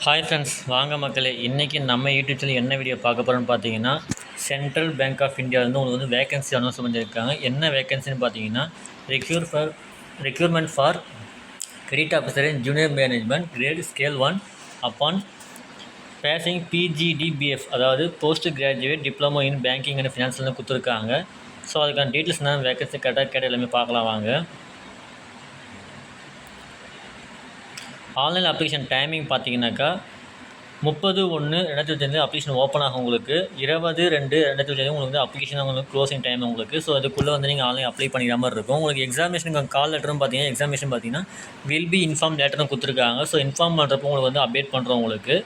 Hi friends, வாங்க மக்களே. இன்றைக்கி நம்ம யூடியூப் சேனல் என்ன வீடியோ பார்க்க போகிறோன்னு பார்த்தீங்கன்னா, சென்ட்ரல் பேங்க் ஆஃப் இந்தியாவிலேருந்து உங்களுக்கு வந்து வேகன்சி அனௌன்ஸ் பண்ணியிருக்காங்க. என்ன வேகன்சின்னு பார்த்தீங்கன்னா, requirement for credit officer in junior management grade scale 1 upon basing PGDBF, அதாவது post graduate diploma in banking and ஃபினான்ஸ்னு கொடுத்துருக்காங்க. ஸோ அதுக்கான டீட்டெயில்ஸ் என்ன, வேகன்சி கரெக்டாக கேட்ட எல்லாமே பார்க்கலாம் வாங்க. ஆன்லைன் அப்ளிகேஷன் டைமிங் பார்த்தீங்கன்னாக்கா 30/1/2025 அப்ளிகேஷன் ஓப்பன் ஆகும். உங்களுக்கு 20/2/2025 உங்களுக்கு வந்து அப்ளிகேஷன் உங்களுக்கு க்ளோசிங் டைம் உங்களுக்கு. ஸோ அதுக்குள்ளே வந்து நீங்கள் ஆன்லைன் அப்ளை பண்ணிக்கிற மாதிரி இருக்கும். உங்களுக்கு எக்ஸாமினேஷனுக்கு கால் லெட்டரும் பார்த்தீங்கன்னா, எக்ஸாமினேஷன் பார்த்தீங்கன்னா வில் பி இன்ஃபார்ம் லேட்டரும் கொடுத்துருக்காங்க. ஸோ இன்ஃபார்ம் பண்ணுறப்போ உங்களுக்கு வந்து அப்டேட் பண்ணுறோம் உங்களுக்கு.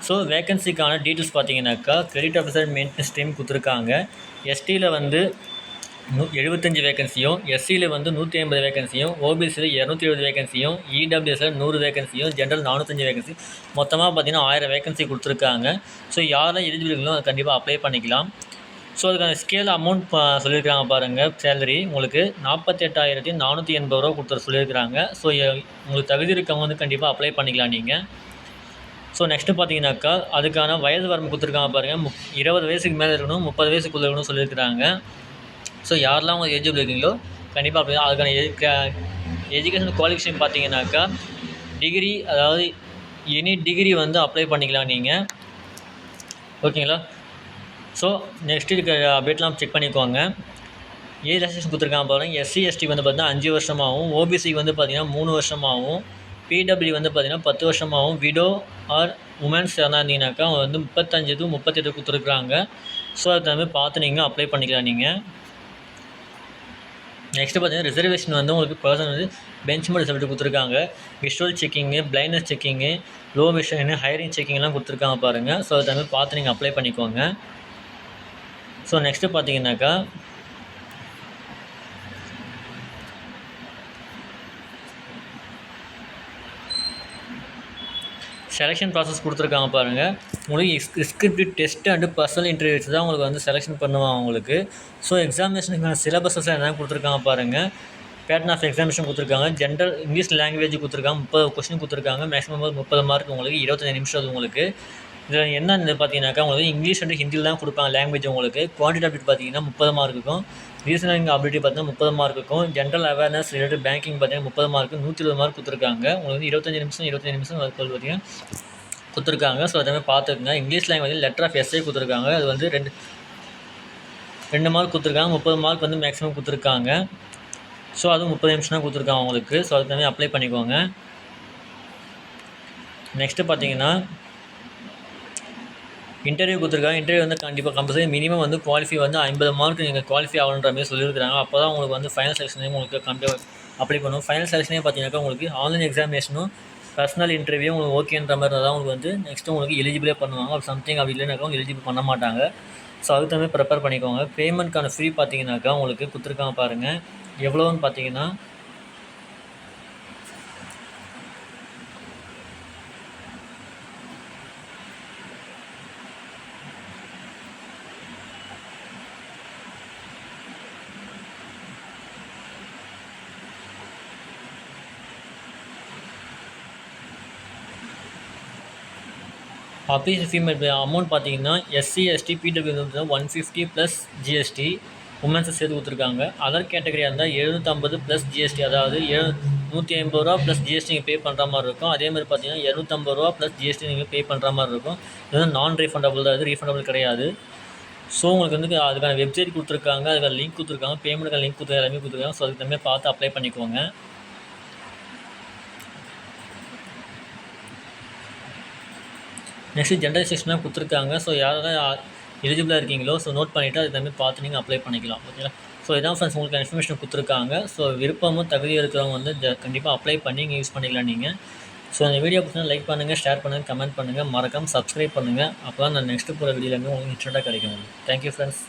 ஸோ வேகன்சிக்கான டீட்டெயில்ஸ் பார்த்தீங்கன்னாக்கா, கிரெடிட் ஆஃபீஸர் மெயின்டெனன்ஸ் டீம் கொடுத்துருக்காங்க. எஸ்டியில் வந்து 75 வேகன்சியும், எஸ்சியில் வந்து 150 வேகன்சியும், ஓபிசியில் 270 வேகன்சியும், இடபிள்யூஎஸில் 100 வேகன்சியும், ஜென்ரல் 405 வேகன்சி, மொத்தமாக பார்த்தீங்கன்னா 1000 வேகன்சி கொடுத்துருக்காங்க. ஸோ யாரெல்லாம் எலிஜிபிலிங்களோ அது கண்டிப்பாக அப்ளை பண்ணிக்கலாம். ஸோ அதுக்கான ஸ்கேல் அமௌண்ட் சொல்லியிருக்காங்க பாருங்கள். சேலரி உங்களுக்கு 48,480 ரூபா கொடுத்துரு சொல்லியிருக்கிறாங்க. ஸோ உங்களுக்கு தகுதி இருக்கவங்க வந்து கண்டிப்பாக அப்ளை பண்ணிக்கலாம் நீங்கள். ஸோ நெக்ஸ்ட்டு பார்த்தீங்கன்னாக்கா, அதுக்கான வயது வரம்பு கொடுத்துருக்காங்க பாருங்கள். 20 வயசுக்கு மேலே இருக்கணும், 30 வயசுக்குள்ளே இருக்கணும் சொல்லியிருக்கிறாங்க. ஸோ யாரெல்லாம் உங்களுக்கு எலிஜிபிள் இருக்கீங்களோ கண்டிப்பாக அப்படி தான். அதுக்கான எஜுகேஷன் குவாலிஃபிகேஷன் பார்த்தீங்கன்னாக்கா, டிகிரி, அதாவது எனி டிகிரி வந்து அப்ளை பண்ணிக்கலாம் நீங்கள். ஓகேங்களா? ஸோ நெக்ஸ்ட்டு இருக்க அப்டேட்லாம் செக் பண்ணிக்கோங்க. ஏஜ் ரெஸ்ட்ரிக்ஷன் கொடுத்துருக்காங்க பாருங்கள். எஸ்சி எஸ்டி வந்து பார்த்தீங்கன்னா 5 வருஷமாகவும், ஓபிசிக்கு வந்து பார்த்தீங்கன்னா 3 வருஷமாகவும், பிடபிள்யூ வந்து பார்த்தீங்கன்னா 10 வருஷமாகவும், விடோ ஆர் உமன்ஸ் எதனா இருந்தீங்கன்னாக்கா அவங்க வந்து 35 to 38 கொடுத்துருக்குறாங்க. ஸோ அது தகுந்த மாதிரி பார்த்து நீங்கள் அப்ளை பண்ணிக்கலாம் நீங்கள். நெக்ஸ்ட்டு பார்த்தீங்கன்னா, ரிசர்வேஷன் வந்து உங்களுக்கு பர்சன் வந்து பெஞ்ச் மார்க் ரிசல்ட் கொடுத்துருக்காங்க. Visual checking, blindness checking, low vision, hearing செக்கிங்லாம் கொடுத்துருக்காங்க பாருங்கள். ஸோ அது மாதிரி பார்த்து நீங்கள் அப்ளை பண்ணிக்கோங்க. ஸோ நெக்ஸ்ட்டு பார்த்தீங்கன்னாக்கா, செலெக்ஷன் ப்ராசஸ் கொடுத்துருக்காங்க பாருங்கள். உங்களுக்கு script test and personal interviews தான் உங்களுக்கு வந்து செலெக்ஷன் பண்ணுவாங்க உங்களுக்கு. ஸோ எக்ஸாமினேஷனுக்கான சிலபஸஸ் என்ன கொடுத்துருக்காங்க பாருங்கள். பேட்டர்ன் ஆஃப் எக்ஸாமினேஷன் கொடுத்துருக்காங்க. ஜென்ரல் இங்கிலீஷ் லாங்குவேஜ் கொடுத்துருக்காங்க. 30 கொஸ்டின் கொடுத்துருக்காங்க. மேக்ஸிமம் 30 மார்க் உங்களுக்கு 25 நிமிஷம் அது உங்களுக்கு. இதில் என்னென்னு பார்த்தீங்கன்னாக்கா, உங்களுக்கு இங்கிலீஷ் அண்டு ஹிந்தியில் தான் கொடுப்பாங்க லாங்குவேஜ் உங்களுக்கு. குவான்டிட்டி அப்டிட் பார்த்தீங்கன்னா 30 மார்க்குக்கும், ரீசனிங் அபிலிட்டி பார்த்தீங்கன்னா 30 மார்க்குக்கும், ஜென்ரல் அவேர்னஸ் ரிலேட்டட் பேங்கிங் பார்த்தீங்கன்னா 30 மார்க்கு, 120 மார்க் கொடுத்துருக்காங்க. உங்களுக்கு வந்து 25 நிமிஷம் பார்த்தீங்கன்னா கொடுத்துருக்காங்க. ஸோ அதே மாதிரி பார்த்துக்குங்க. English language letter of S A கொடுத்துருக்காங்க. அது வந்து 2 மார்க் கொடுத்துருக்காங்க. 30 மார்க் வந்து மேக்ஸிமம் கொடுத்துருக்காங்க. ஸோ அதுவும் 30 நிமிஷம் தான் கொடுத்துருக்காங்க உங்களுக்கு. ஸோ அதுக்கு தகுந்த அப்ளை பண்ணிக்கோங்க. நெக்ஸ்ட்டு பார்த்தீங்கன்னா, இன்டர்வியூ கொடுத்துருக்காங்க. இன்டர்வியூ வந்து கண்டிப்பாக கம்பல்சரி மினிமம் வந்து குவாலிஃபை வந்து 50 மார்க் நீங்கள் குவாலிஃபை ஆகணுன்ற மாதிரி சொல்லியிருக்காங்க. அப்போ தான் உங்களுக்கு வந்து ஃபைனல் செலெக்ஷனே உங்களுக்கு அப்ளை பண்ணுவோம். ஃபைனல் செலெக்ஷனே பார்த்தீங்கன்னாக்கா, உங்களுக்கு ஆன்லைன் எக்ஸாமினேஷனும் பர்சனல் இன்டர்வியூ உங்களுக்கு ஓகேன்ற மாதிரி தான் உங்களுக்கு வந்து நெக்ஸ்ட்டு உங்களுக்கு எலிஜிபிளே பண்ணுவாங்க. அப்படி சம்திங் அப்படி இல்லைனாக்கா உங்களுக்கு எலிஜிபிள் பண்ண மாட்டாங்க. ஸோ அதுக்கு தகுந்த ப்ரிப்பேர் பண்ணிக்கோங்க. பேமெண்ட்க்கான ஃப்ரீ பார்த்தீங்கன்னாக்கா உங்களுக்கு கொடுத்துருக்காங்க பாருங்கள். எவ்வளோன்னு பார்த்தீங்கன்னா, அப்ளிகேஷன் ஃபீ அமௌண்ட் பார்த்தீங்கன்னா, எஸ்சி எஸ்டி பிடபிள்யூ வந்து 150 + ஜிஎஸ்டி உமன்ஸை சேர்த்து கொடுத்துருக்காங்க. அதர் கேட்டகரியாக இருந்தால் 750 + ஜிஎஸ்டி, அதாவது 150 ரூபா + ஜிஎஸ்டி நீங்கள் பே பண்ணுற மாதிரி இருக்கும். அதேமாதிரி பார்த்தீங்கன்னா 250 ரூபா + ஜிஎஸ்டி நீங்கள் பே பண்ணுற மாதிரி இருக்கும். இது வந்து நான் ரீஃபண்டபுள் தான், இது ரீஃபண்டபுள் கிடையாது. ஸோ உங்களுக்கு வந்து அதுக்கான வெப்சைட் கொடுத்துருக்காங்க, அதுக்கான லிங்க் கொடுத்துருக்காங்க, பேமெண்ட்டுக்கான லிங்க் எல்லாமே கொடுத்துருக்காங்க. ஸோ அதுக்கு தகுந்த பார்த்து அப்ளை பண்ணிக்கோங்க. நெக்ஸ்ட்டு ஜென்ரல் செக்ஷனாக கொடுத்துருக்காங்க. ஸோ யாரெல்லாம் எலிஜிபிளாக இருக்கீங்களோ ஸோ நோட் பண்ணிவிட்டு அதுக்கு தகுந்த பார்த்து நீங்கள் அப்ளை பண்ணிக்கலாம். ஓகேங்களா? ஸோ இதான் ஃப்ரெண்ட்ஸ் உங்களுக்கு இன்ஃபர்மேஷன் கொடுத்துருக்காங்க. ஸோ விருப்பமும் தகுதியாக இருக்கிறவங்க வந்து கண்டிப்பாக அப்ளை பண்ணி நீங்கள் யூஸ் பண்ணிக்கலாம் நீங்கள். ஸோ அந்த வீடியோ பிடிச்சா லைக் பண்ணுங்கள், ஷேர் பண்ணுங்கள், கமெண்ட் பண்ணுங்கள், மறக்காமல் சப்ஸ்கிரைப் பண்ணுங்கள். அப்போ தான் நான் நெக்ஸ்ட்டு போகிற வீடியோலேருந்து உங்களுக்கு இன்ஸ்டண்ட்டாக கிடைக்கும். Thank you friends.